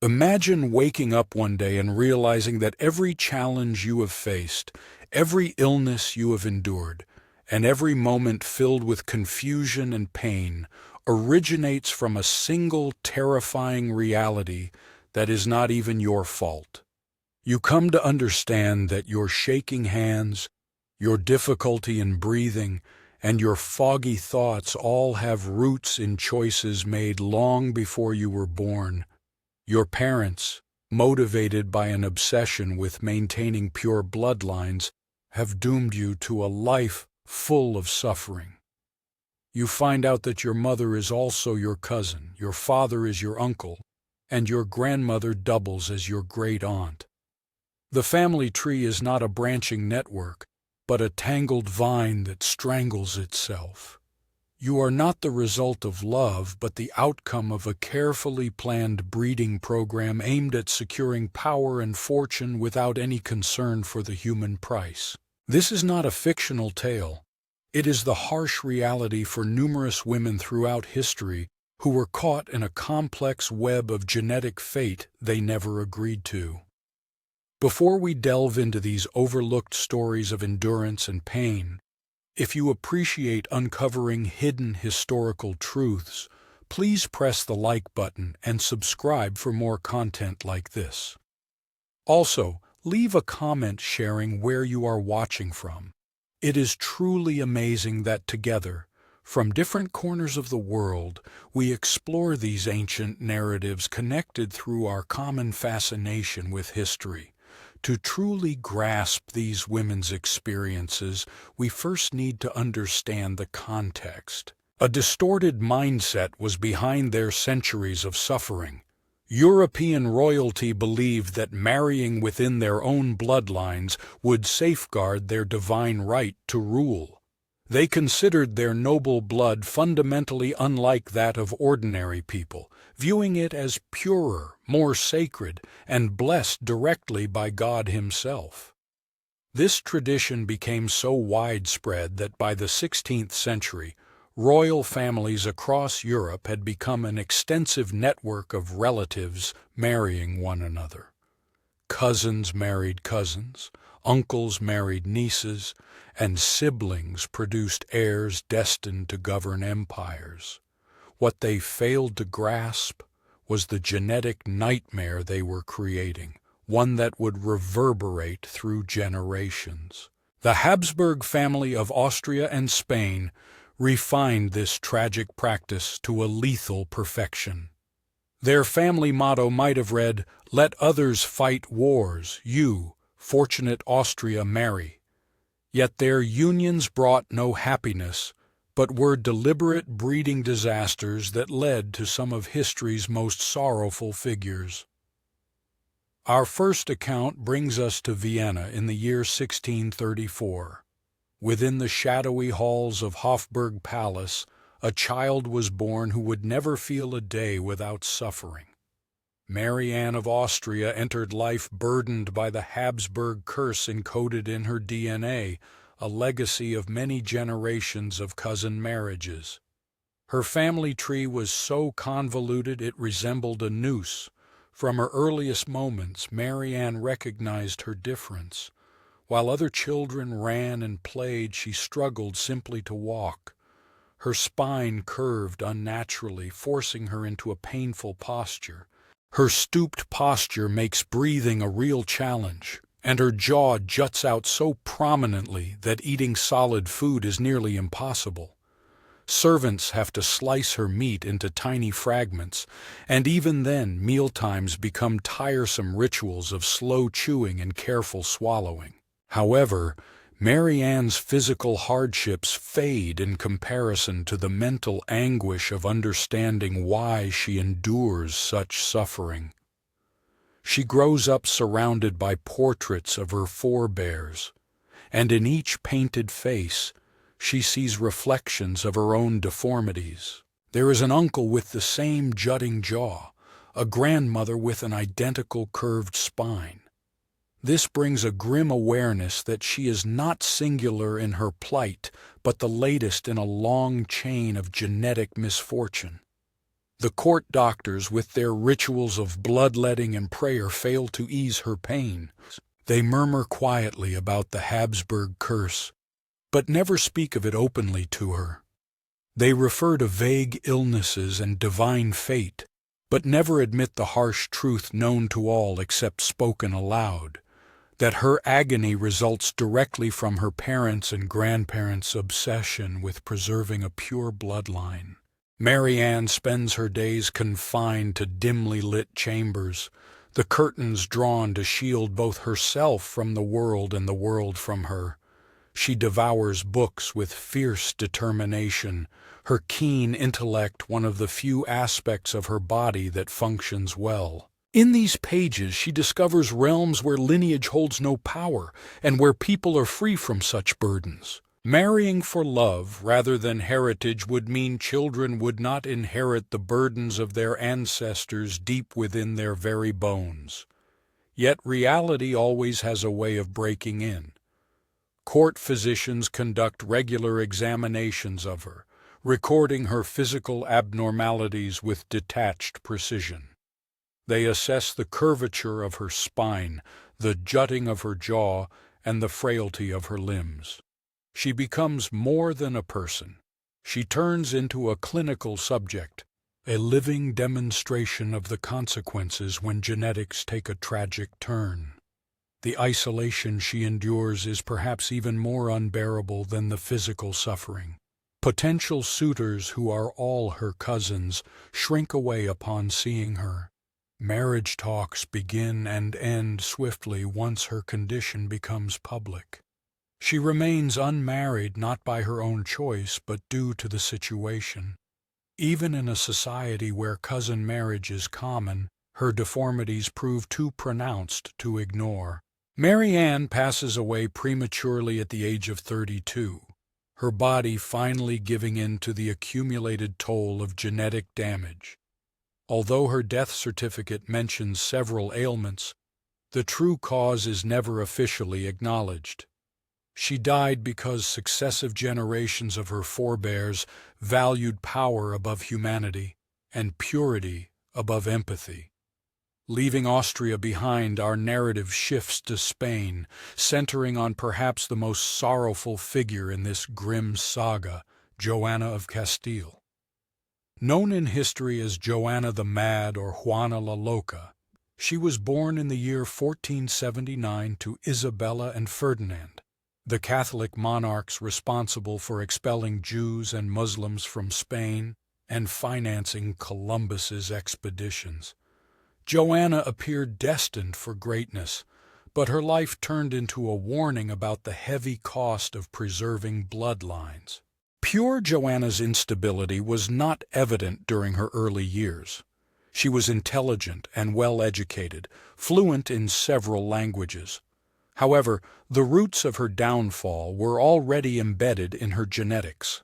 Imagine waking up one day and realizing that every challenge you have faced, every illness you have endured, and every moment filled with confusion and pain originates from a single terrifying reality that is not even your fault. You come to understand that your shaking hands, your difficulty in breathing, and your foggy thoughts all have roots in choices made long before you were born. Your parents, motivated by an obsession with maintaining pure bloodlines, have doomed you to a life full of suffering. You find out that your mother is also your cousin, your father is your uncle, and your grandmother doubles as your great-aunt. The family tree is not a branching network, but a tangled vine that strangles itself. You are not the result of love, but the outcome of a carefully planned breeding program aimed at securing power and fortune without any concern for the human price. This is not a fictional tale. It is the harsh reality for numerous women throughout history who were caught in a complex web of genetic fate they never agreed to. Before we delve into these overlooked stories of endurance and pain, if you appreciate uncovering hidden historical truths, please press the like button and subscribe for more content like this. Also, leave a comment sharing where you are watching from. It is truly amazing that together, from different corners of the world, we explore these ancient narratives connected through our common fascination with history. To truly grasp these women's experiences, we first need to understand the context. A distorted mindset was behind their centuries of suffering. European royalty believed that marrying within their own bloodlines would safeguard their divine right to rule. They considered their noble blood fundamentally unlike that of ordinary people, viewing it as purer, more sacred, and blessed directly by God Himself. This tradition became so widespread that by the 16th century, royal families across Europe had become an extensive network of relatives marrying one another. Cousins married cousins, uncles married nieces, and siblings produced heirs destined to govern empires. What they failed to grasp was the genetic nightmare they were creating, one that would reverberate through generations. The Habsburg family of Austria and Spain refined this tragic practice to a lethal perfection. Their family motto might have read, "Let others fight wars, you, fortunate Austria, marry." Yet their unions brought no happiness, but were deliberate breeding disasters that led to some of history's most sorrowful figures. Our first account brings us to Vienna in the year 1634. Within the shadowy halls of Hofburg Palace, a child was born who would never feel a day without suffering. Mary Anne of Austria entered life burdened by the Habsburg curse encoded in her DNA, a legacy of many generations of cousin marriages. Her family tree was so convoluted it resembled a noose. From her earliest moments, Mary Anne recognized her difference. While other children ran and played, she struggled simply to walk. Her spine curved unnaturally, forcing her into a painful posture. Her stooped posture makes breathing a real challenge, and her jaw juts out so prominently that eating solid food is nearly impossible. Servants have to slice her meat into tiny fragments, and even then mealtimes become tiresome rituals of slow chewing and careful swallowing. However, Mary Anne's physical hardships fade in comparison to the mental anguish of understanding why she endures such suffering. She grows up surrounded by portraits of her forebears, and in each painted face, she sees reflections of her own deformities. There is an uncle with the same jutting jaw, a grandmother with an identical curved spine. This brings a grim awareness that she is not singular in her plight, but the latest in a long chain of genetic misfortune. The court doctors, with their rituals of bloodletting and prayer, fail to ease her pain. They murmur quietly about the Habsburg curse, but never speak of it openly to her. They refer to vague illnesses and divine fate, but never admit the harsh truth known to all except spoken aloud, that her agony results directly from her parents' and grandparents' obsession with preserving a pure bloodline. Mary Ann spends her days confined to dimly lit chambers, the curtains drawn to shield both herself from the world and the world from her. She devours books with fierce determination, her keen intellect one of the few aspects of her body that functions well. In these pages she discovers realms where lineage holds no power and where people are free from such burdens. Marrying for love rather than heritage would mean children would not inherit the burdens of their ancestors deep within their very bones. Yet reality always has a way of breaking in. Court physicians conduct regular examinations of her, recording her physical abnormalities with detached precision. They assess the curvature of her spine, the jutting of her jaw, and the frailty of her limbs. She becomes more than a person. She turns into a clinical subject, a living demonstration of the consequences when genetics take a tragic turn. The isolation she endures is perhaps even more unbearable than the physical suffering. Potential suitors who are all her cousins shrink away upon seeing her. Marriage talks begin and end swiftly once her condition becomes public. She remains unmarried not by her own choice but due to the situation. Even in a society where cousin marriage is common, her deformities prove too pronounced to ignore. Mary Ann passes away prematurely at the age of 32, her body finally giving in to the accumulated toll of genetic damage. Although her death certificate mentions several ailments, the true cause is never officially acknowledged. She died because successive generations of her forebears valued power above humanity and purity above empathy. Leaving Austria behind, our narrative shifts to Spain, centering on perhaps the most sorrowful figure in this grim saga, Joanna of Castile. Known in history as Joanna the Mad or Juana la Loca, she was born in the year 1479 to Isabella and Ferdinand, the Catholic monarchs responsible for expelling Jews and Muslims from Spain and financing Columbus's expeditions. Joanna appeared destined for greatness, but her life turned into a warning about the heavy cost of preserving bloodlines. Pure Joanna's instability was not evident during her early years. She was intelligent and well-educated, fluent in several languages. However, the roots of her downfall were already embedded in her genetics.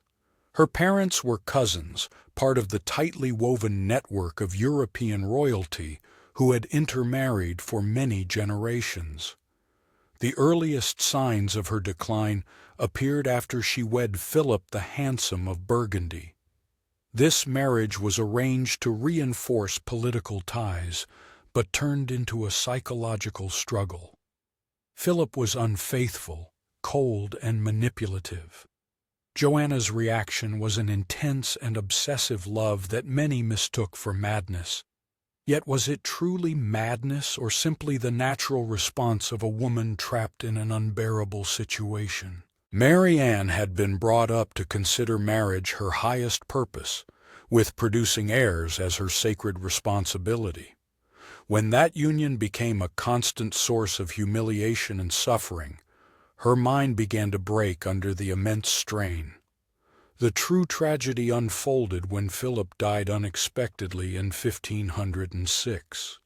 Her parents were cousins, part of the tightly woven network of European royalty who had intermarried for many generations. The earliest signs of her decline appeared after she wed Philip the Handsome of Burgundy. This marriage was arranged to reinforce political ties, but turned into a psychological struggle. Philip was unfaithful, cold, and manipulative. Joanna's reaction was an intense and obsessive love that many mistook for madness. Yet was it truly madness or simply the natural response of a woman trapped in an unbearable situation? Mary Ann had been brought up to consider marriage her highest purpose, with producing heirs as her sacred responsibility. When that union became a constant source of humiliation and suffering, her mind began to break under the immense strain. The true tragedy unfolded when Philip died unexpectedly in 1506.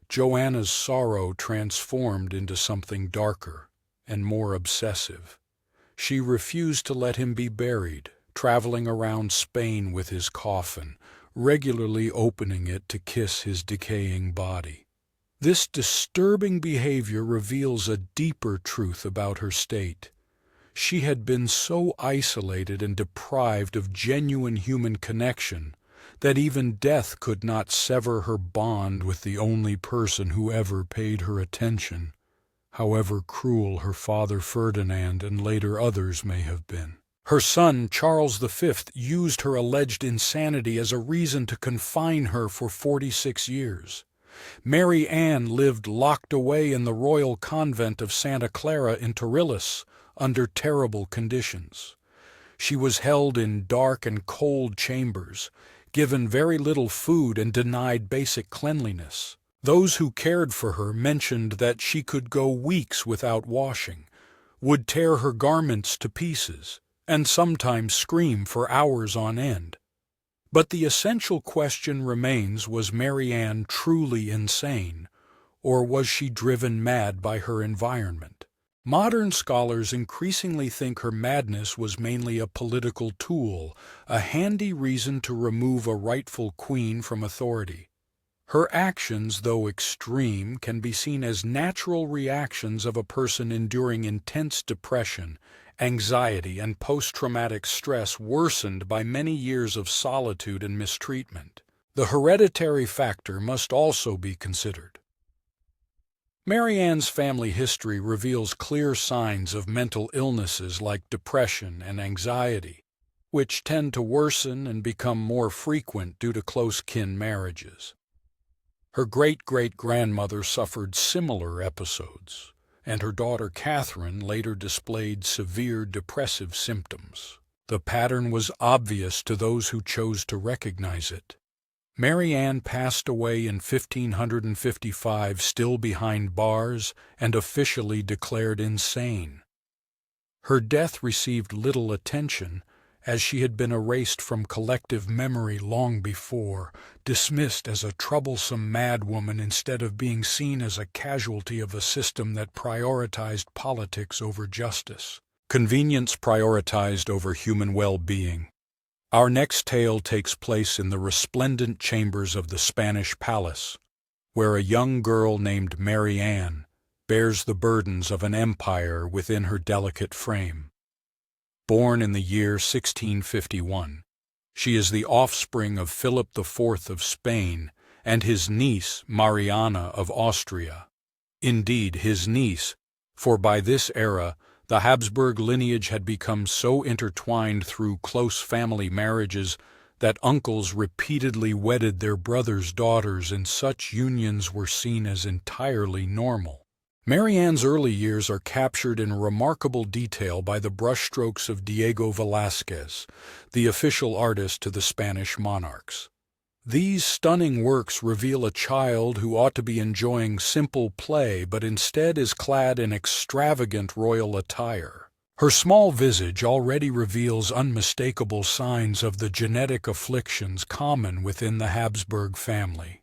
Joanna's sorrow transformed into something darker and more obsessive. She refused to let him be buried, traveling around Spain with his coffin, regularly opening it to kiss his decaying body. This disturbing behavior reveals a deeper truth about her state. She had been so isolated and deprived of genuine human connection that even death could not sever her bond with the only person who ever paid her attention, however cruel her father Ferdinand and later others may have been. Her son, Charles V, used her alleged insanity as a reason to confine her for 46 years. Mary Ann lived locked away in the royal convent of Santa Clara in Torillas under terrible conditions. She was held in dark and cold chambers, given very little food and denied basic cleanliness. Those who cared for her mentioned that she could go weeks without washing, would tear her garments to pieces, and sometimes scream for hours on end. But the essential question remains, was Mary Ann truly insane, or was she driven mad by her environment? Modern scholars increasingly think her madness was mainly a political tool, a handy reason to remove a rightful queen from authority. Her actions, though extreme, can be seen as natural reactions of a person enduring intense depression, anxiety, and post-traumatic stress worsened by many years of solitude and mistreatment. The hereditary factor must also be considered. Mary Ann's family history reveals clear signs of mental illnesses like depression and anxiety, which tend to worsen and become more frequent due to close kin marriages. Her great-great-grandmother suffered similar episodes, and her daughter Catherine later displayed severe depressive symptoms. The pattern was obvious to those who chose to recognize it. Mary Ann passed away in 1555, still behind bars and officially declared insane. Her death received little attention, as she had been erased from collective memory long before, dismissed as a troublesome madwoman instead of being seen as a casualty of a system that prioritized politics over justice. Convenience prioritized over human well-being. Our next tale takes place in the resplendent chambers of the Spanish palace, where a young girl named Mary Ann bears the burdens of an empire within her delicate frame. Born in the year 1651, she is the offspring of Philip IV of Spain and his niece Mariana of Austria. Indeed, his niece, for by this era the Habsburg lineage had become so intertwined through close family marriages that uncles repeatedly wedded their brothers' daughters, and such unions were seen as entirely normal. Mary Ann's early years are captured in remarkable detail by the brushstrokes of Diego Velázquez, the official artist to the Spanish monarchs. These stunning works reveal a child who ought to be enjoying simple play but instead is clad in extravagant royal attire. Her small visage already reveals unmistakable signs of the genetic afflictions common within the Habsburg family.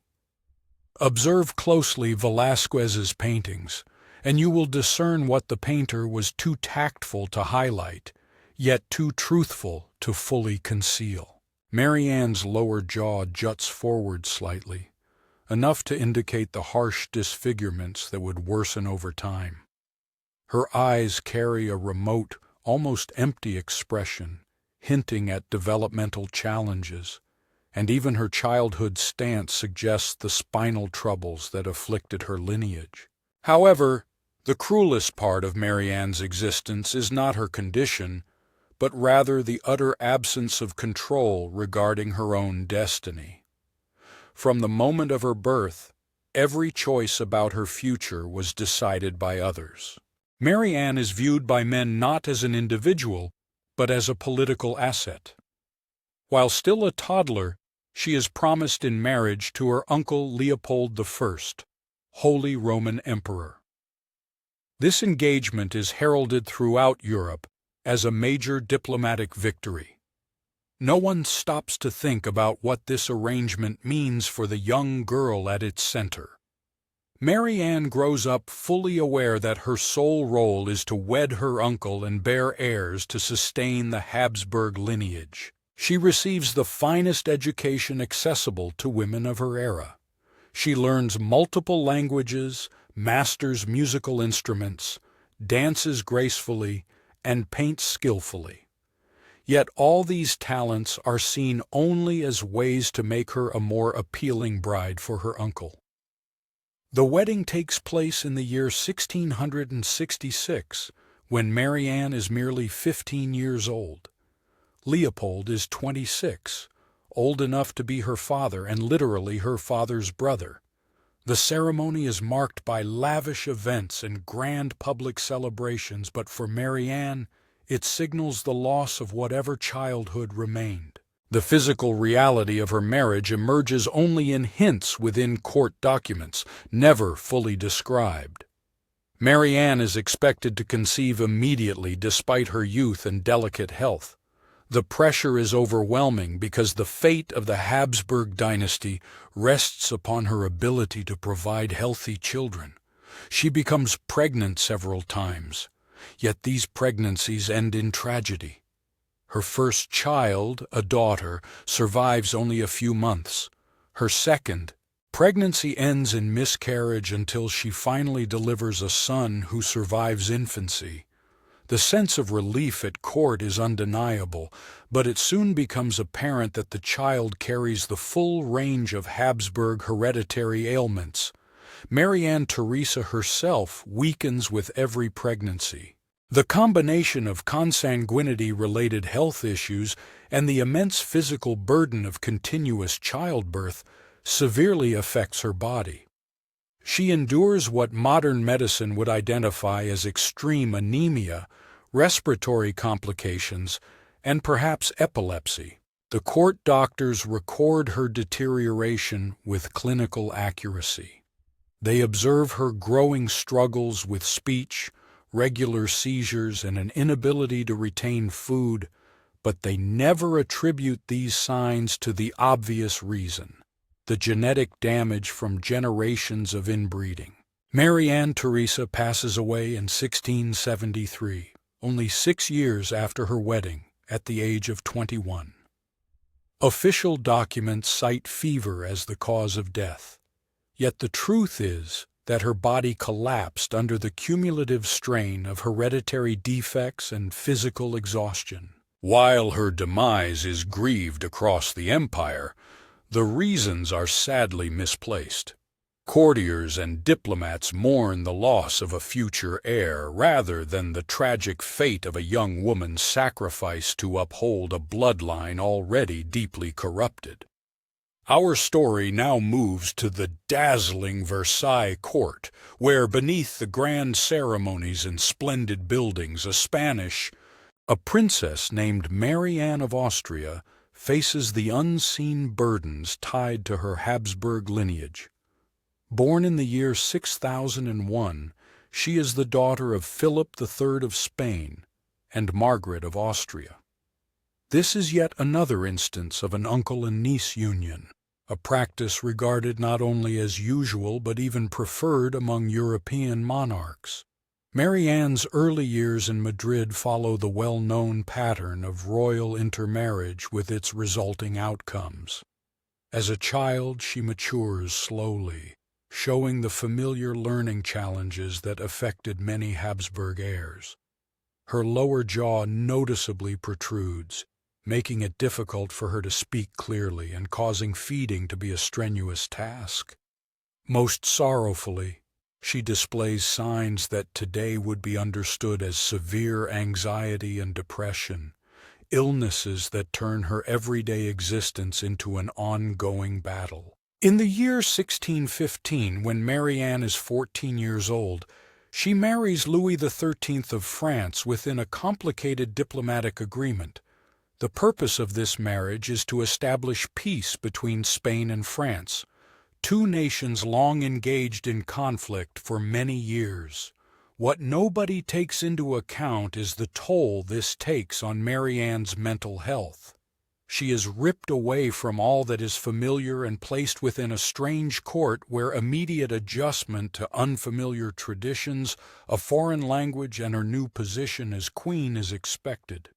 Observe closely Velázquez's paintings, and you will discern what the painter was too tactful to highlight, yet too truthful to fully conceal. Mary Ann's lower jaw juts forward slightly, enough to indicate the harsh disfigurements that would worsen over time. Her eyes carry a remote, almost empty expression, hinting at developmental challenges, and even her childhood stance suggests the spinal troubles that afflicted her lineage. However, the cruelest part of Mary Ann's existence is not her condition, but rather the utter absence of control regarding her own destiny. From the moment of her birth, every choice about her future was decided by others. Mary Ann is viewed by men not as an individual, but as a political asset. While still a toddler, she is promised in marriage to her uncle Leopold I, Holy Roman Emperor. This engagement is heralded throughout Europe as a major diplomatic victory. No one stops to think about what this arrangement means for the young girl at its center. Mary Ann grows up fully aware that her sole role is to wed her uncle and bear heirs to sustain the Habsburg lineage. She receives the finest education accessible to women of her era. She learns multiple languages, masters musical instruments, dances gracefully, and paints skillfully. Yet all these talents are seen only as ways to make her a more appealing bride for her uncle. The wedding takes place in the year 1666, when Marianne is merely 15 years old. Leopold is 26, old enough to be her father and literally her father's brother. The ceremony is marked by lavish events and grand public celebrations, but for Marianne, it signals the loss of whatever childhood remained. The physical reality of her marriage emerges only in hints within court documents, never fully described. Marianne is expected to conceive immediately despite her youth and delicate health. The pressure is overwhelming because the fate of the Habsburg dynasty rests upon her ability to provide healthy children. She becomes pregnant several times, yet these pregnancies end in tragedy. Her first child, a daughter, survives only a few months. Her second pregnancy ends in miscarriage until she finally delivers a son who survives infancy. The sense of relief at court is undeniable, but it soon becomes apparent that the child carries the full range of Habsburg hereditary ailments. Marianne Theresa herself weakens with every pregnancy. The combination of consanguinity-related health issues and the immense physical burden of continuous childbirth severely affects her body. She endures what modern medicine would identify as extreme anemia, respiratory complications, and perhaps epilepsy. The court doctors record her deterioration with clinical accuracy. They observe her growing struggles with speech, regular seizures, and an inability to retain food, but they never attribute these signs to the obvious reason: the genetic damage from generations of inbreeding. Marianne Theresa passes away in 1673, only 6 years after her wedding, at the age of 21. Official documents cite fever as the cause of death, yet the truth is that her body collapsed under the cumulative strain of hereditary defects and physical exhaustion. While her demise is grieved across the empire, the reasons are sadly misplaced. Courtiers and diplomats mourn the loss of a future heir rather than the tragic fate of a young woman sacrificed to uphold a bloodline already deeply corrupted. Our story now moves to the dazzling Versailles court, where beneath the grand ceremonies and splendid buildings, a princess named Marianne of Austria faces the unseen burdens tied to her Habsburg lineage. Born in the year 6001, she is the daughter of Philip III of Spain and Margaret of Austria. This is yet another instance of an uncle and niece union, a practice regarded not only as usual but even preferred among European monarchs. Marianne's early years in Madrid follow the well-known pattern of royal intermarriage with its resulting outcomes. As a child, she matures slowly, showing the familiar learning challenges that affected many Habsburg heirs. Her lower jaw noticeably protrudes, making it difficult for her to speak clearly and causing feeding to be a strenuous task. Most sorrowfully, she displays signs that today would be understood as severe anxiety and depression, illnesses that turn her everyday existence into an ongoing battle. In the year 1615, when Marianne is 14 years old, she marries Louis XIII of France within a complicated diplomatic agreement. The purpose of this marriage is to establish peace between Spain and France, two nations long engaged in conflict for many years. What nobody takes into account is the toll this takes on Marianne's mental health. She is ripped away from all that is familiar and placed within a strange court where immediate adjustment to unfamiliar traditions, a foreign language, and her new position as queen is expected.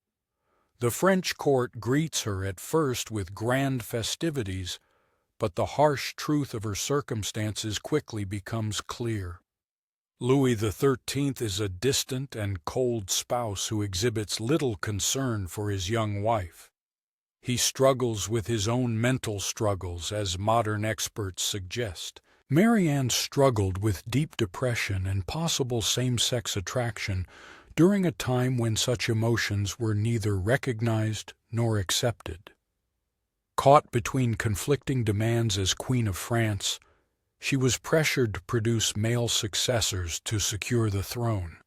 The French court greets her at first with grand festivities, but the harsh truth of her circumstances quickly becomes clear. Louis XIII is a distant and cold spouse who exhibits little concern for his young wife. He struggles with his own mental struggles, as modern experts suggest. Mary Anne struggled with deep depression and possible same-sex attraction during a time when such emotions were neither recognized nor accepted. Caught between conflicting demands as Queen of France, she was pressured to produce male successors to secure the throne.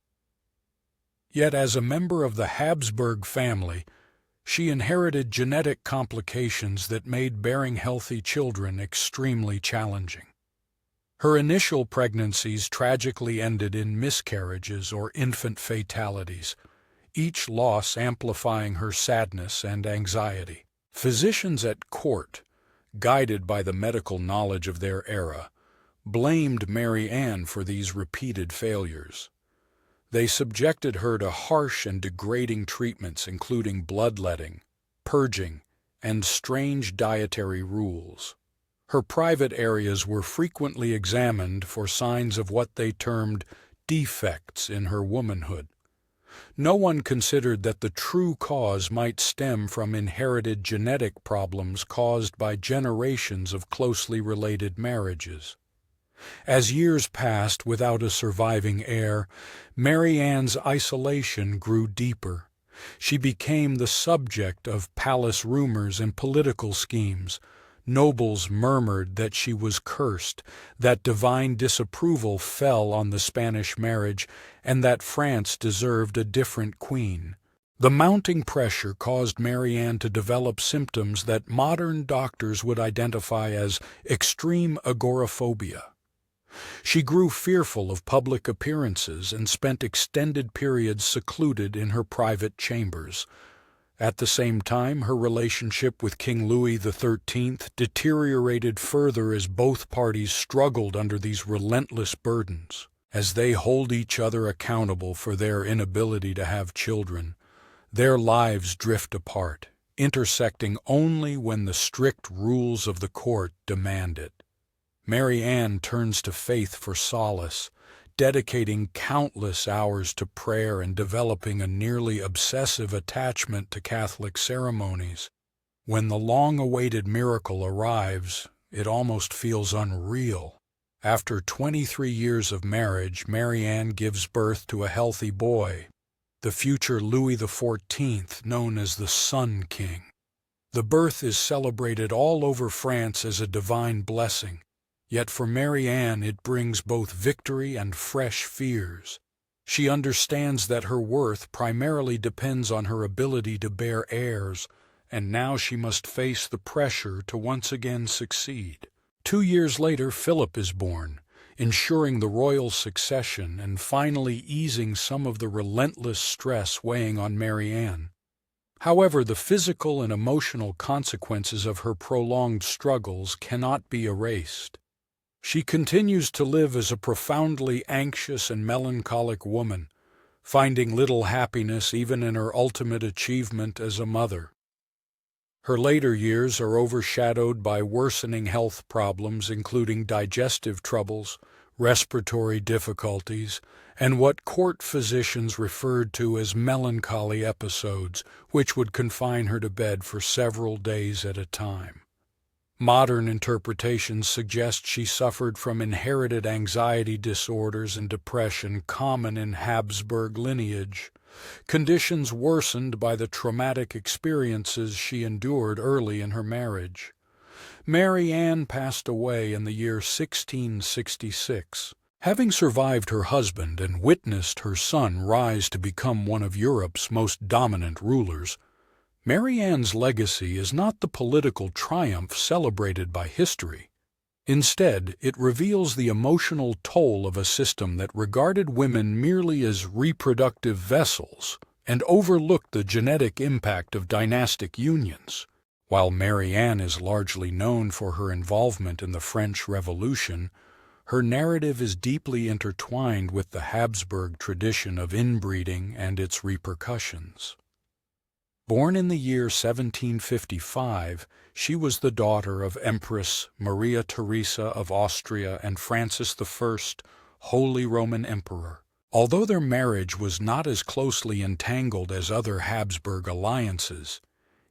Yet as a member of the Habsburg family, she inherited genetic complications that made bearing healthy children extremely challenging. Her initial pregnancies tragically ended in miscarriages or infant fatalities, each loss amplifying her sadness and anxiety. Physicians at court, guided by the medical knowledge of their era, blamed Mary Anne for these repeated failures. They subjected her to harsh and degrading treatments including bloodletting, purging, and strange dietary rules. Her private areas were frequently examined for signs of what they termed defects in her womanhood. No one considered that the true cause might stem from inherited genetic problems caused by generations of closely related marriages. As years passed without a surviving heir, Mary Anne's isolation grew deeper. She became the subject of palace rumors and political schemes. Nobles murmured that she was cursed, that divine disapproval fell on the Spanish marriage, and that France deserved a different queen. The mounting pressure caused Mary Anne to develop symptoms that modern doctors would identify as extreme agoraphobia. She grew fearful of public appearances and spent extended periods secluded in her private chambers. At the same time, her relationship with King Louis XIII deteriorated further as both parties struggled under these relentless burdens. As they hold each other accountable for their inability to have children, their lives drift apart, intersecting only when the strict rules of the court demand it. Mary Anne turns to faith for solace, dedicating countless hours to prayer and developing a nearly obsessive attachment to Catholic ceremonies. When the long-awaited miracle arrives, it almost feels unreal. After 23 years of marriage, Mary Anne gives birth to a healthy boy, the future Louis XIV, known as the Sun King. The birth is celebrated all over France as a divine blessing. Yet for Mary Anne it brings both victory and fresh fears. She understands that her worth primarily depends on her ability to bear heirs, and now she must face the pressure to once again succeed. 2 years later, Philip is born, ensuring the royal succession and finally easing some of the relentless stress weighing on Mary Anne. However, the physical and emotional consequences of her prolonged struggles cannot be erased. She continues to live as a profoundly anxious and melancholic woman, finding little happiness even in her ultimate achievement as a mother. Her later years are overshadowed by worsening health problems including digestive troubles, respiratory difficulties, and what court physicians referred to as melancholy episodes, which would confine her to bed for several days at a time. Modern interpretations suggest she suffered from inherited anxiety disorders and depression common in Habsburg lineage, conditions worsened by the traumatic experiences she endured early in her marriage. Mary Anne passed away in the year 1666. Having survived her husband and witnessed her son rise to become one of Europe's most dominant rulers, Mary Anne's legacy is not the political triumph celebrated by history. Instead, it reveals the emotional toll of a system that regarded women merely as reproductive vessels and overlooked the genetic impact of dynastic unions. While Mary Anne is largely known for her involvement in the French Revolution, her narrative is deeply intertwined with the Habsburg tradition of inbreeding and its repercussions. Born in the year 1755, she was the daughter of Empress Maria Theresa of Austria and Francis I, Holy Roman Emperor. Although their marriage was not as closely entangled as other Habsburg alliances,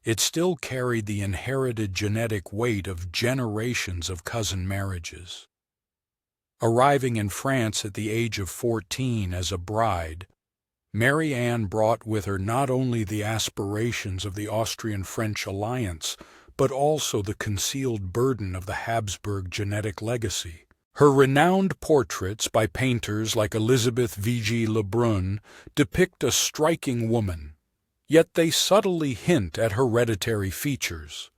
it still carried the inherited genetic weight of generations of cousin marriages. Arriving in France at the age of 14 as a bride, Mary Anne brought with her not only the aspirations of the Austrian-French alliance, but also the concealed burden of the Habsburg genetic legacy. Her renowned portraits by painters like Elizabeth Vigée Lebrun depict a striking woman, yet they subtly hint at hereditary features.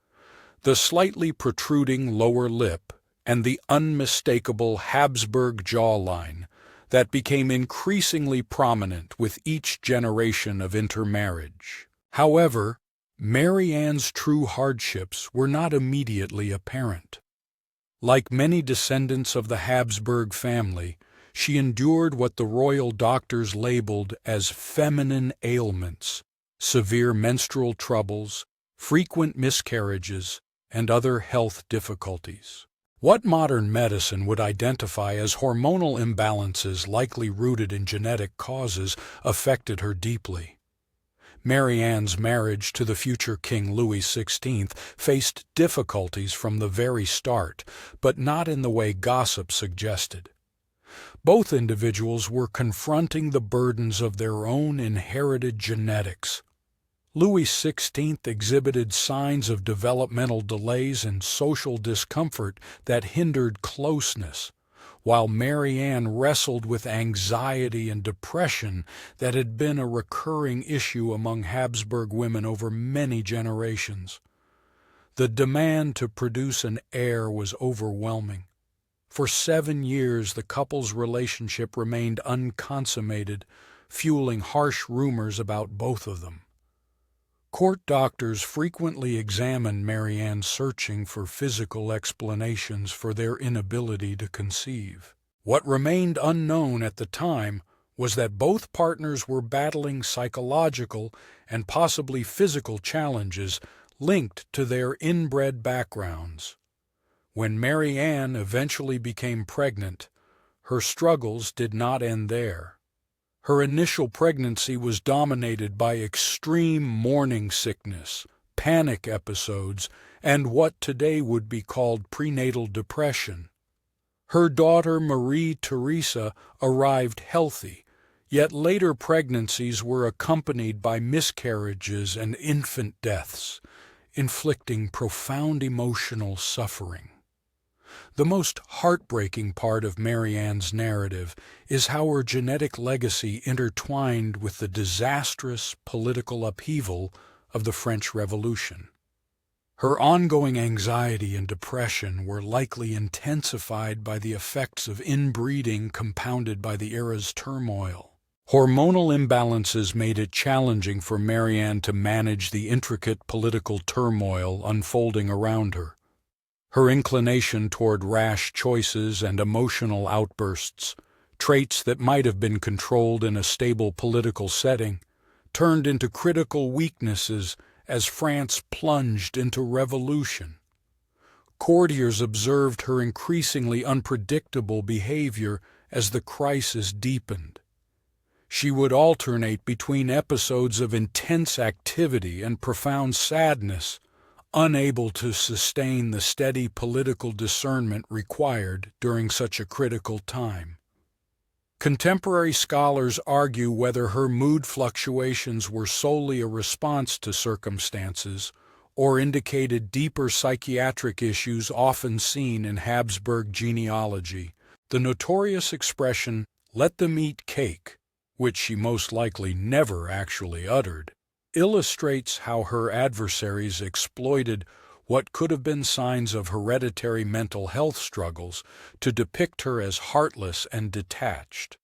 The slightly protruding lower lip and the unmistakable Habsburg jawline that became increasingly prominent with each generation of intermarriage. However, Mary Anne's true hardships were not immediately apparent. Like many descendants of the Habsburg family, she endured what the royal doctors labeled as feminine ailments, severe menstrual troubles, frequent miscarriages, and other health difficulties. What modern medicine would identify as hormonal imbalances likely rooted in genetic causes affected her deeply. Mary Anne's marriage to the future King Louis XVI faced difficulties from the very start, but not in the way gossip suggested. Both individuals were confronting the burdens of their own inherited genetics. Louis XVI exhibited signs of developmental delays and social discomfort that hindered closeness, while Mary Anne wrestled with anxiety and depression that had been a recurring issue among Habsburg women over many generations. The demand to produce an heir was overwhelming. For 7 years, the couple's relationship remained unconsummated, fueling harsh rumors about both of them. Court doctors frequently examined Mary Anne, searching for physical explanations for their inability to conceive. What remained unknown at the time was that both partners were battling psychological and possibly physical challenges linked to their inbred backgrounds. When Mary Anne eventually became pregnant, her struggles did not end there. Her initial pregnancy was dominated by extreme morning sickness, panic episodes, and what today would be called prenatal depression. Her daughter Marie Theresa arrived healthy, yet later pregnancies were accompanied by miscarriages and infant deaths, inflicting profound emotional suffering. The most heartbreaking part of Mary Anne's narrative is how her genetic legacy intertwined with the disastrous political upheaval of the French Revolution. Her ongoing anxiety and depression were likely intensified by the effects of inbreeding compounded by the era's turmoil. Hormonal imbalances made it challenging for Mary Anne to manage the intricate political turmoil unfolding around her. Her inclination toward rash choices and emotional outbursts, traits that might have been controlled in a stable political setting, turned into critical weaknesses as France plunged into revolution. Courtiers observed her increasingly unpredictable behavior as the crisis deepened. She would alternate between episodes of intense activity and profound sadness, unable to sustain the steady political discernment required during such a critical time. Contemporary scholars argue whether her mood fluctuations were solely a response to circumstances or indicated deeper psychiatric issues often seen in Habsburg genealogy. The notorious expression, "let them eat cake," which she most likely never actually uttered, illustrates how her adversaries exploited what could have been signs of hereditary mental health struggles to depict her as heartless and detached.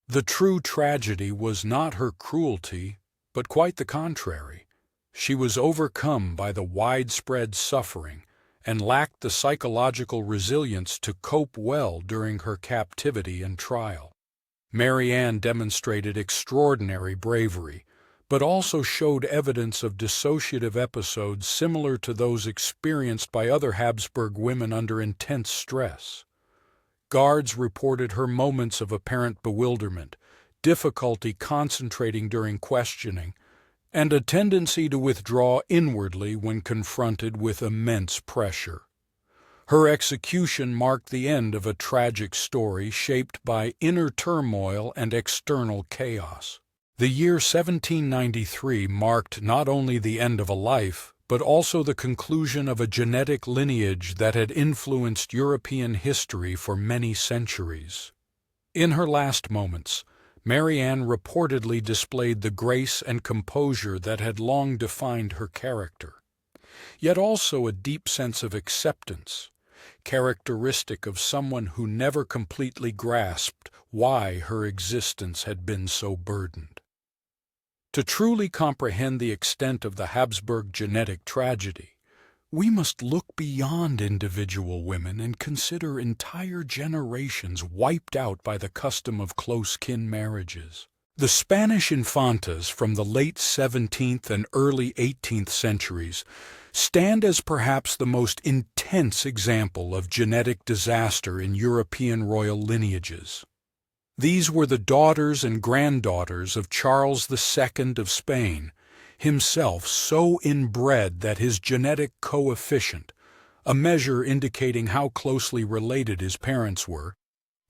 The true tragedy was not her cruelty, but quite the contrary. She was overcome by the widespread suffering and lacked the psychological resilience to cope well during her captivity and trial. Mary Anne demonstrated extraordinary bravery, but also showed evidence of dissociative episodes similar to those experienced by other Habsburg women under intense stress. Guards reported her moments of apparent bewilderment, difficulty concentrating during questioning, and a tendency to withdraw inwardly when confronted with immense pressure. Her execution marked the end of a tragic story shaped by inner turmoil and external chaos. The year 1793 marked not only the end of a life, but also the conclusion of a genetic lineage that had influenced European history for many centuries. In her last moments, Mary Ann reportedly displayed the grace and composure that had long defined her character, yet also a deep sense of acceptance, characteristic of someone who never completely grasped why her existence had been so burdened. To truly comprehend the extent of the Habsburg genetic tragedy, we must look beyond individual women and consider entire generations wiped out by the custom of close-kin marriages. The Spanish infantas from the late 17th and early 18th centuries stand as perhaps the most intense example of genetic disaster in European royal lineages. These were the daughters and granddaughters of Charles II of Spain, himself so inbred that his genetic coefficient, a measure indicating how closely related his parents were,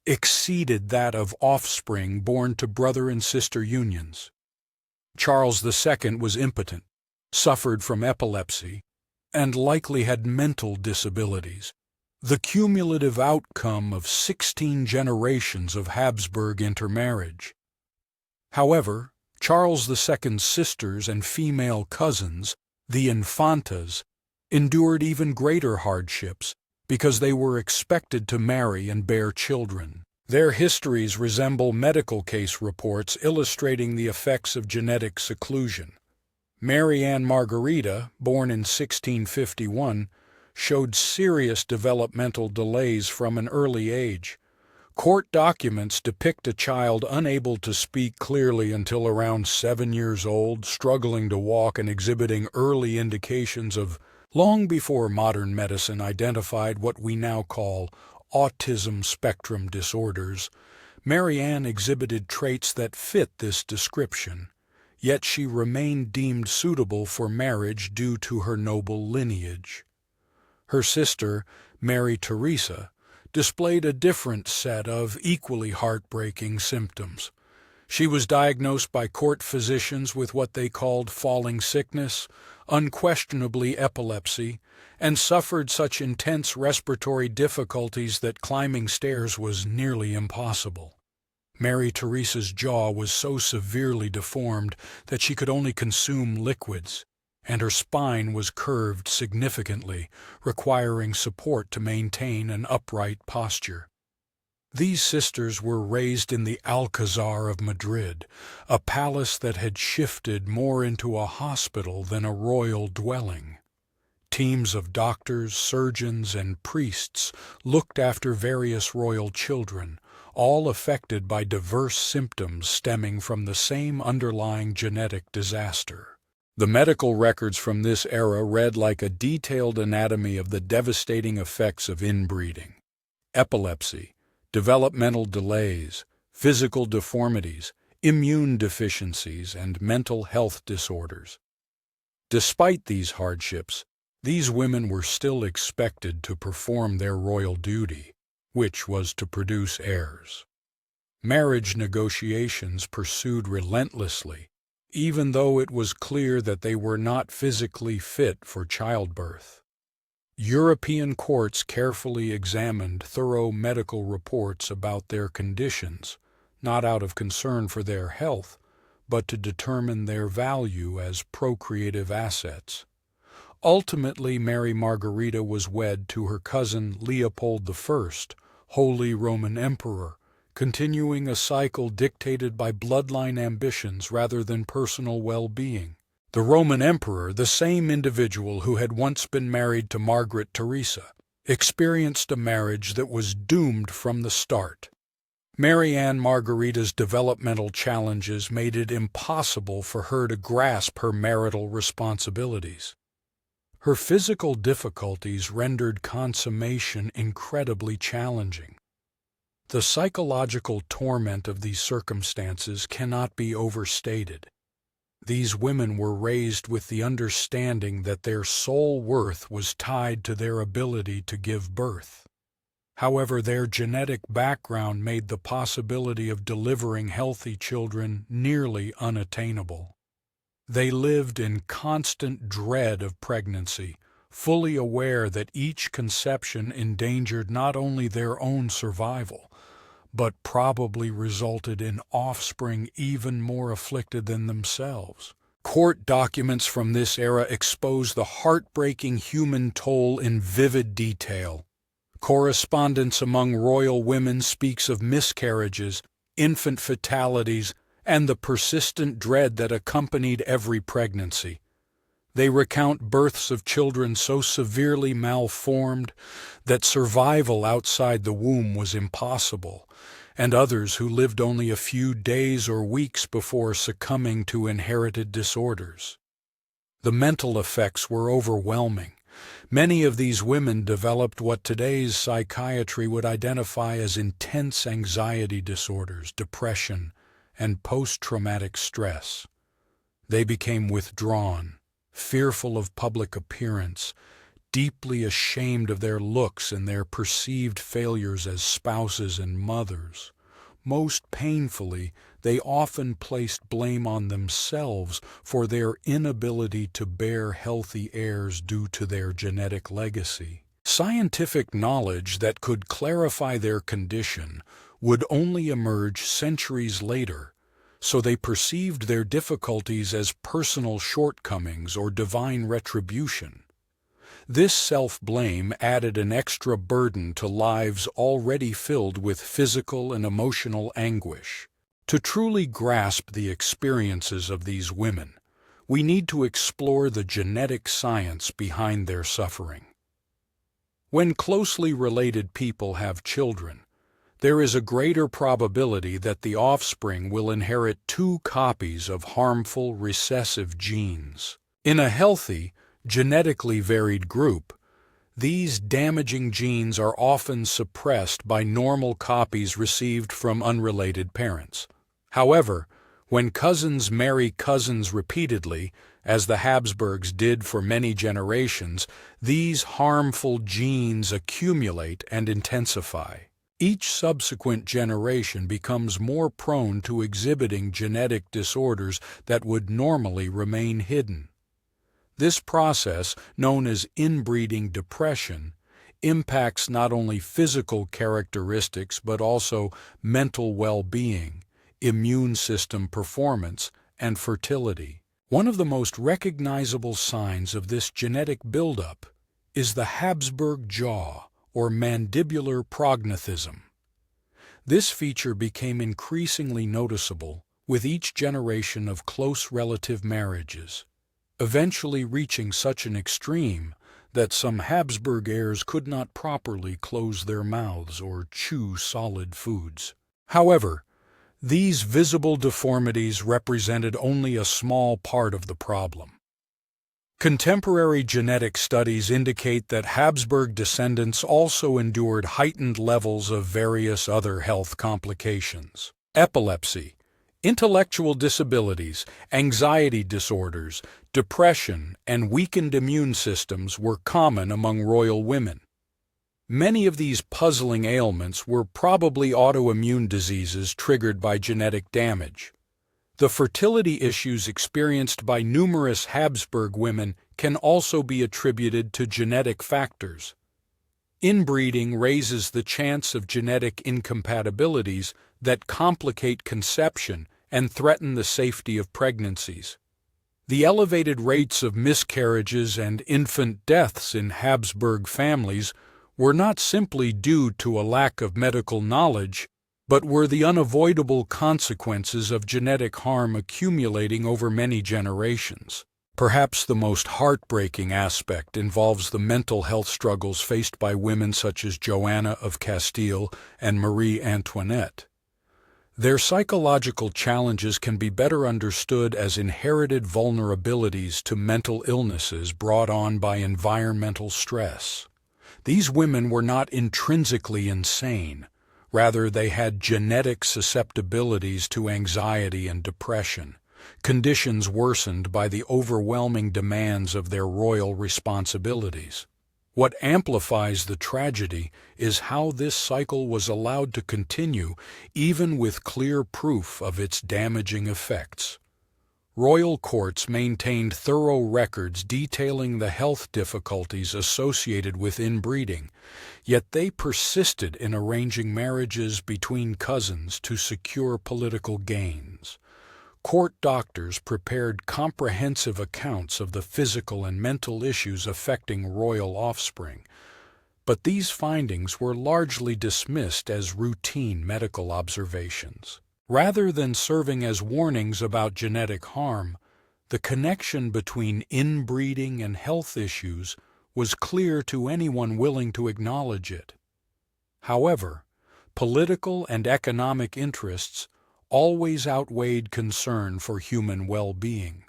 exceeded that of offspring born to brother and sister unions. Charles II was impotent, suffered from epilepsy, and likely had mental disabilities, the cumulative outcome of 16 generations of Habsburg intermarriage. However, Charles II's sisters and female cousins, the infantas, endured even greater hardships because they were expected to marry and bear children. Their histories resemble medical case reports illustrating the effects of genetic seclusion. Mary Ann Margarita, born in 1651, showed serious developmental delays from an early age. Court documents depict a child unable to speak clearly until around 7 years old, struggling to walk and exhibiting early indications of long before modern medicine identified what we now call autism spectrum disorders. Mary Ann exhibited traits that fit this description, yet she remained deemed suitable for marriage due to her noble lineage. Her sister, Mary Teresa, displayed a different set of equally heartbreaking symptoms. She was diagnosed by court physicians with what they called falling sickness, unquestionably epilepsy, and suffered such intense respiratory difficulties that climbing stairs was nearly impossible. Mary Teresa's jaw was so severely deformed that she could only consume liquids, and her spine was curved significantly, requiring support to maintain an upright posture. These sisters were raised in the Alcazar of Madrid, a palace that had shifted more into a hospital than a royal dwelling. Teams of doctors, surgeons, and priests looked after various royal children, all affected by diverse symptoms stemming from the same underlying genetic disaster. The medical records from this era read like a detailed anatomy of the devastating effects of inbreeding. Epilepsy, developmental delays, physical deformities, immune deficiencies, and mental health disorders. Despite these hardships, these women were still expected to perform their royal duty, which was to produce heirs. Marriage negotiations pursued relentlessly, even though it was clear that they were not physically fit for childbirth. European courts carefully examined thorough medical reports about their conditions, not out of concern for their health, but to determine their value as procreative assets. Ultimately, Mary Margarita was wed to her cousin Leopold I, Holy Roman Emperor, continuing a cycle dictated by bloodline ambitions rather than personal well-being. The Roman Emperor, the same individual who had once been married to Margaret Teresa, experienced a marriage that was doomed from the start. Mary Ann Margarita's developmental challenges made it impossible for her to grasp her marital responsibilities. Her physical difficulties rendered consummation incredibly challenging. The psychological torment of these circumstances cannot be overstated. These women were raised with the understanding that their sole worth was tied to their ability to give birth. However, their genetic background made the possibility of delivering healthy children nearly unattainable. They lived in constant dread of pregnancy, fully aware that each conception endangered not only their own survival, but probably resulted in offspring even more afflicted than themselves. Court documents from this era expose the heartbreaking human toll in vivid detail. Correspondence among royal women speaks of miscarriages, infant fatalities, and the persistent dread that accompanied every pregnancy. They recount births of children so severely malformed that survival outside the womb was impossible, and others who lived only a few days or weeks before succumbing to inherited disorders. The mental effects were overwhelming. Many of these women developed what today's psychiatry would identify as intense anxiety disorders, depression, and post-traumatic stress. They became withdrawn, fearful of public appearance, deeply ashamed of their looks and their perceived failures as spouses and mothers. Most painfully, they often placed blame on themselves for their inability to bear healthy heirs due to their genetic legacy. Scientific knowledge that could clarify their condition would only emerge centuries later, so they perceived their difficulties as personal shortcomings or divine retribution. This self-blame added an extra burden to lives already filled with physical and emotional anguish. To truly grasp the experiences of these women, we need to explore the genetic science behind their suffering. When closely related people have children, there is a greater probability that the offspring will inherit 2 copies of harmful recessive genes. In a healthy, genetically varied group, these damaging genes are often suppressed by normal copies received from unrelated parents. However, when cousins marry cousins repeatedly, as the Habsburgs did for many generations, these harmful genes accumulate and intensify. Each subsequent generation becomes more prone to exhibiting genetic disorders that would normally remain hidden. This process, known as inbreeding depression, impacts not only physical characteristics but also mental well-being, immune system performance, and fertility. One of the most recognizable signs of this genetic buildup is the Habsburg jaw, or mandibular prognathism. This feature became increasingly noticeable with each generation of close relative marriages, eventually reaching such an extreme that some Habsburg heirs could not properly close their mouths or chew solid foods. However, these visible deformities represented only a small part of the problem. Contemporary genetic studies indicate that Habsburg descendants also endured heightened levels of various other health complications. Epilepsy, intellectual disabilities, anxiety disorders, depression, and weakened immune systems were common among royal women. Many of these puzzling ailments were probably autoimmune diseases triggered by genetic damage. The fertility issues experienced by numerous Habsburg women can also be attributed to genetic factors. Inbreeding raises the chance of genetic incompatibilities that complicate conception and threaten the safety of pregnancies. The elevated rates of miscarriages and infant deaths in Habsburg families were not simply due to a lack of medical knowledge, but were the unavoidable consequences of genetic harm accumulating over many generations. Perhaps the most heartbreaking aspect involves the mental health struggles faced by women such as Joanna of Castile and Marie Antoinette. Their psychological challenges can be better understood as inherited vulnerabilities to mental illnesses brought on by environmental stress. These women were not intrinsically insane. Rather, they had genetic susceptibilities to anxiety and depression, conditions worsened by the overwhelming demands of their royal responsibilities. What amplifies the tragedy is how this cycle was allowed to continue even with clear proof of its damaging effects. Royal courts maintained thorough records detailing the health difficulties associated with inbreeding, yet they persisted in arranging marriages between cousins to secure political gains. Court doctors prepared comprehensive accounts of the physical and mental issues affecting royal offspring, but these findings were largely dismissed as routine medical observations. Rather than serving as warnings about genetic harm, the connection between inbreeding and health issues was clear to anyone willing to acknowledge it. However, political and economic interests always outweighed concern for human well-being.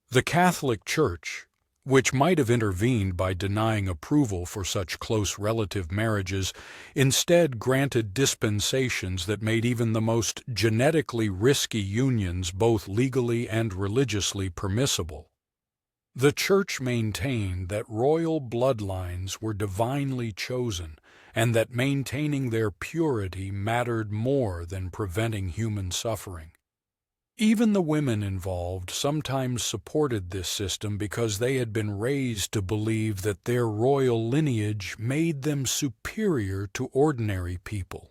The Catholic Church, which might have intervened by denying approval for such close relative marriages, instead granted dispensations that made even the most genetically risky unions both legally and religiously permissible. The Church maintained that royal bloodlines were divinely chosen and that maintaining their purity mattered more than preventing human suffering. Even the women involved sometimes supported this system because they had been raised to believe that their royal lineage made them superior to ordinary people.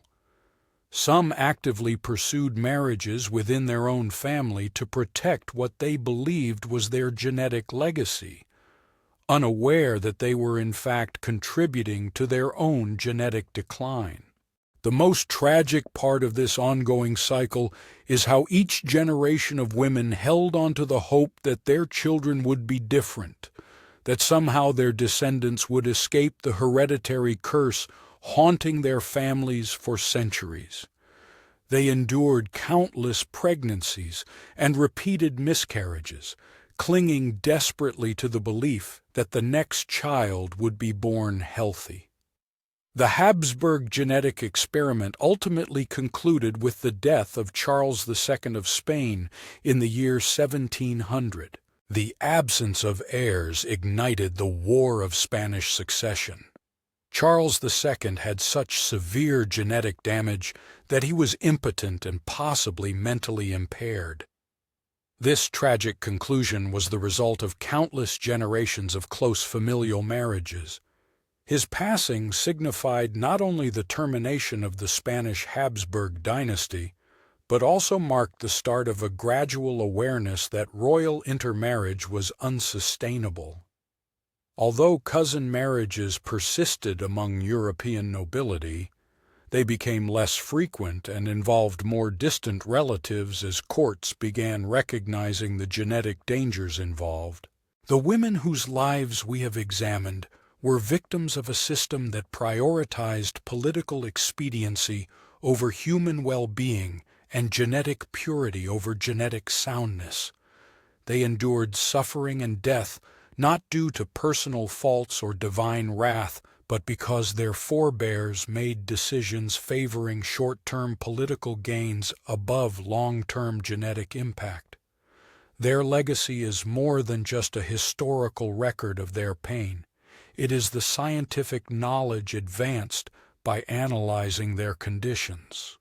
Some actively pursued marriages within their own family to protect what they believed was their genetic legacy, unaware that they were in fact contributing to their own genetic decline. The most tragic part of this ongoing cycle is how each generation of women held on to the hope that their children would be different, that somehow their descendants would escape the hereditary curse haunting their families for centuries. They endured countless pregnancies and repeated miscarriages, clinging desperately to the belief that the next child would be born healthy. The Habsburg genetic experiment ultimately concluded with the death of Charles II of Spain in the year 1700. The absence of heirs ignited the War of Spanish Succession. Charles II had such severe genetic damage that he was impotent and possibly mentally impaired. This tragic conclusion was the result of countless generations of close familial marriages. His passing signified not only the termination of the Spanish Habsburg dynasty, but also marked the start of a gradual awareness that royal intermarriage was unsustainable. Although cousin marriages persisted among European nobility, they became less frequent and involved more distant relatives as courts began recognizing the genetic dangers involved. The women whose lives we have examined were victims of a system that prioritized political expediency over human well-being and genetic purity over genetic soundness. They endured suffering and death not due to personal faults or divine wrath, but because their forebears made decisions favoring short-term political gains above long-term genetic impact. Their legacy is more than just a historical record of their pain. It is the scientific knowledge advanced by analyzing their conditions.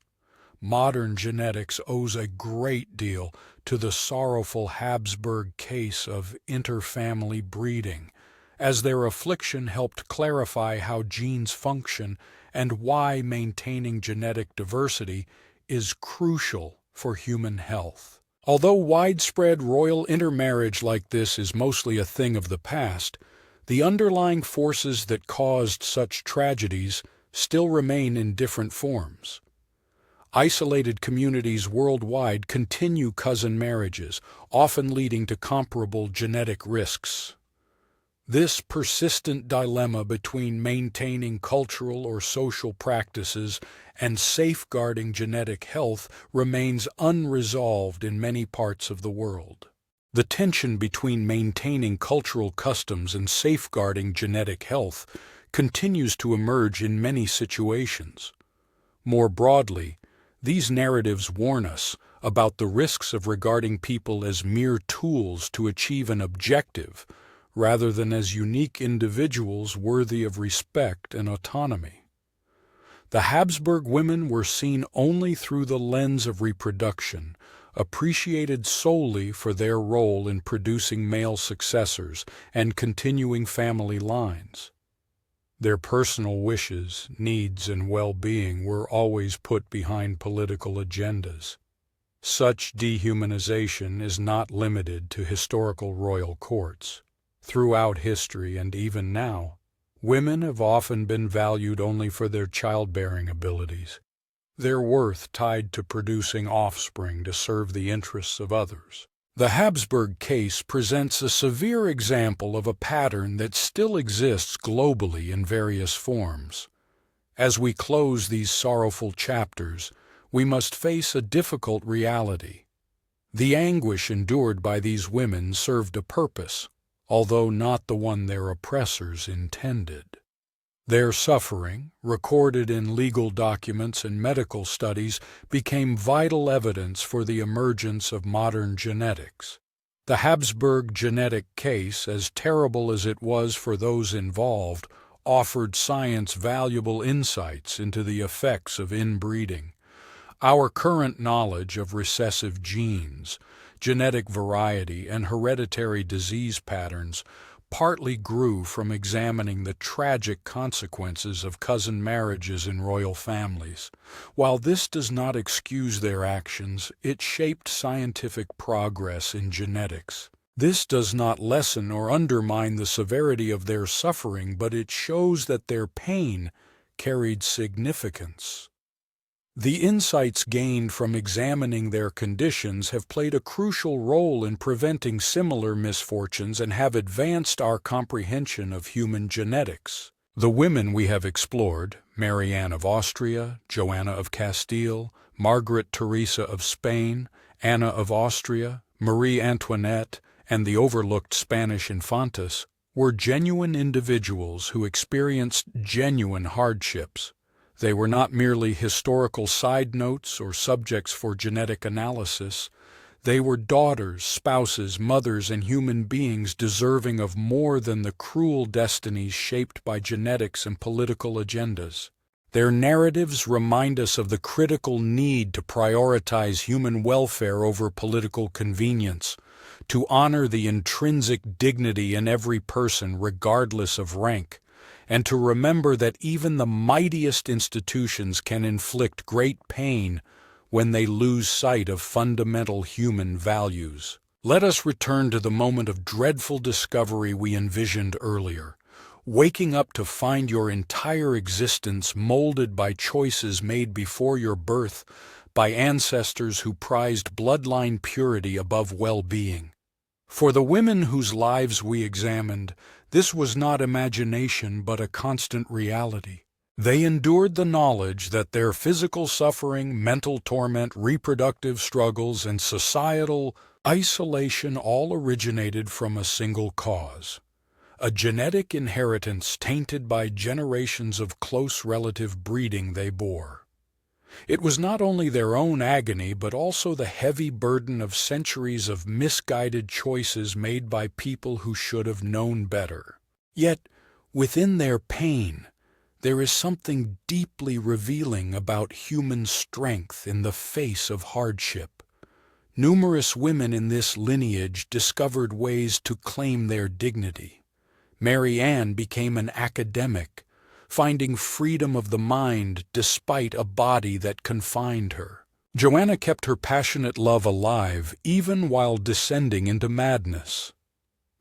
Modern genetics owes a great deal to the sorrowful Habsburg case of interfamily breeding, as their affliction helped clarify how genes function and why maintaining genetic diversity is crucial for human health. Although widespread royal intermarriage like this is mostly a thing of the past, the underlying forces that caused such tragedies still remain in different forms. Isolated communities worldwide continue cousin marriages, often leading to comparable genetic risks. This persistent dilemma between maintaining cultural or social practices and safeguarding genetic health remains unresolved in many parts of the world. The tension between maintaining cultural customs and safeguarding genetic health continues to emerge in many situations. More broadly, these narratives warn us about the risks of regarding people as mere tools to achieve an objective, rather than as unique individuals worthy of respect and autonomy. The Habsburg women were seen only through the lens of reproduction, appreciated solely for their role in producing male successors and continuing family lines. Their personal wishes, needs, and well-being were always put behind political agendas. Such dehumanization is not limited to historical royal courts. Throughout history and even now, women have often been valued only for their childbearing abilities, their worth tied to producing offspring to serve the interests of others. The Habsburg case presents a severe example of a pattern that still exists globally in various forms. As we close these sorrowful chapters, we must face a difficult reality. The anguish endured by these women served a purpose, although not the one their oppressors intended. Their suffering, recorded in legal documents and medical studies, became vital evidence for the emergence of modern genetics. The Habsburg genetic case, as terrible as it was for those involved, offered science valuable insights into the effects of inbreeding. Our current knowledge of recessive genes, genetic variety, and hereditary disease patterns partly grew from examining the tragic consequences of cousin marriages in royal families. While this does not excuse their actions, it shaped scientific progress in genetics. This does not lessen or undermine the severity of their suffering, but it shows that their pain carried significance. The insights gained from examining their conditions have played a crucial role in preventing similar misfortunes and have advanced our comprehension of human genetics. The women we have explored, Mary Anne of Austria, Joanna of Castile, Margaret Teresa of Spain, Anna of Austria, Marie Antoinette, and the overlooked Spanish Infantas, were genuine individuals who experienced genuine hardships. They were not merely historical side notes or subjects for genetic analysis. They were daughters, spouses, mothers, and human beings deserving of more than the cruel destinies shaped by genetics and political agendas. Their narratives remind us of the critical need to prioritize human welfare over political convenience, to honor the intrinsic dignity in every person regardless of rank, and to remember that even the mightiest institutions can inflict great pain when they lose sight of fundamental human values. Let us return to the moment of dreadful discovery we envisioned earlier, waking up to find your entire existence molded by choices made before your birth by ancestors who prized bloodline purity above well-being. For the women whose lives we examined, this was not imagination but a constant reality. They endured the knowledge that their physical suffering, mental torment, reproductive struggles, and societal isolation all originated from a single cause: a genetic inheritance tainted by generations of close relative breeding they bore. It was not only their own agony, but also the heavy burden of centuries of misguided choices made by people who should have known better. Yet, within their pain, there is something deeply revealing about human strength in the face of hardship. Numerous women in this lineage discovered ways to claim their dignity. Mary Anne became an academic, finding freedom of the mind despite a body that confined her. Joanna kept her passionate love alive even while descending into madness.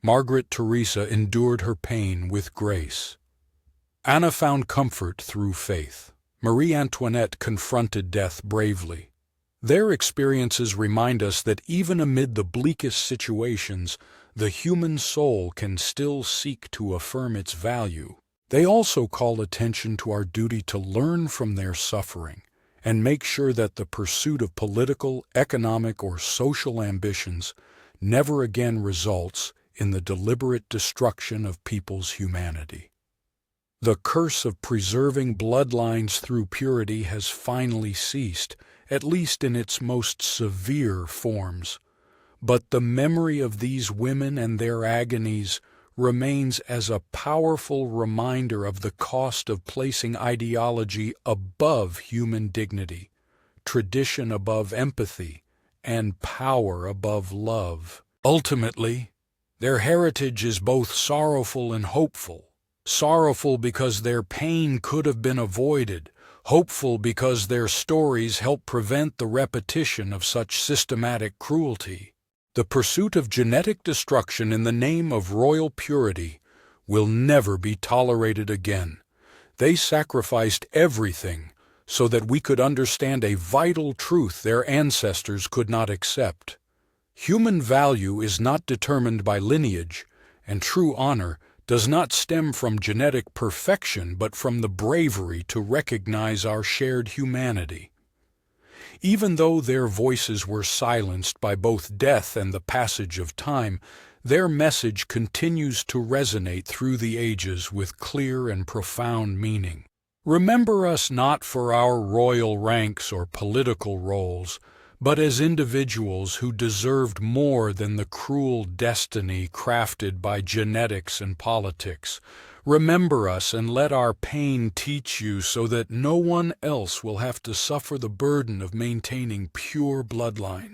Margaret Teresa endured her pain with grace. Anna found comfort through faith. Marie Antoinette confronted death bravely. Their experiences remind us that even amid the bleakest situations, the human soul can still seek to affirm its value. They also call attention to our duty to learn from their suffering and make sure that the pursuit of political, economic, or social ambitions never again results in the deliberate destruction of people's humanity. The curse of preserving bloodlines through purity has finally ceased, at least in its most severe forms. But the memory of these women and their agonies remains as a powerful reminder of the cost of placing ideology above human dignity, tradition above empathy, and power above love. Ultimately, their heritage is both sorrowful and hopeful. Sorrowful because their pain could have been avoided, hopeful because their stories help prevent the repetition of such systematic cruelty. The pursuit of genetic destruction in the name of royal purity will never be tolerated again. They sacrificed everything so that we could understand a vital truth their ancestors could not accept. Human value is not determined by lineage, and true honor does not stem from genetic perfection but from the bravery to recognize our shared humanity. Even though their voices were silenced by both death and the passage of time, their message continues to resonate through the ages with clear and profound meaning. Remember us not for our royal ranks or political roles, but as individuals who deserved more than the cruel destiny crafted by genetics and politics. Remember us and let our pain teach you so that no one else will have to suffer the burden of maintaining pure bloodline.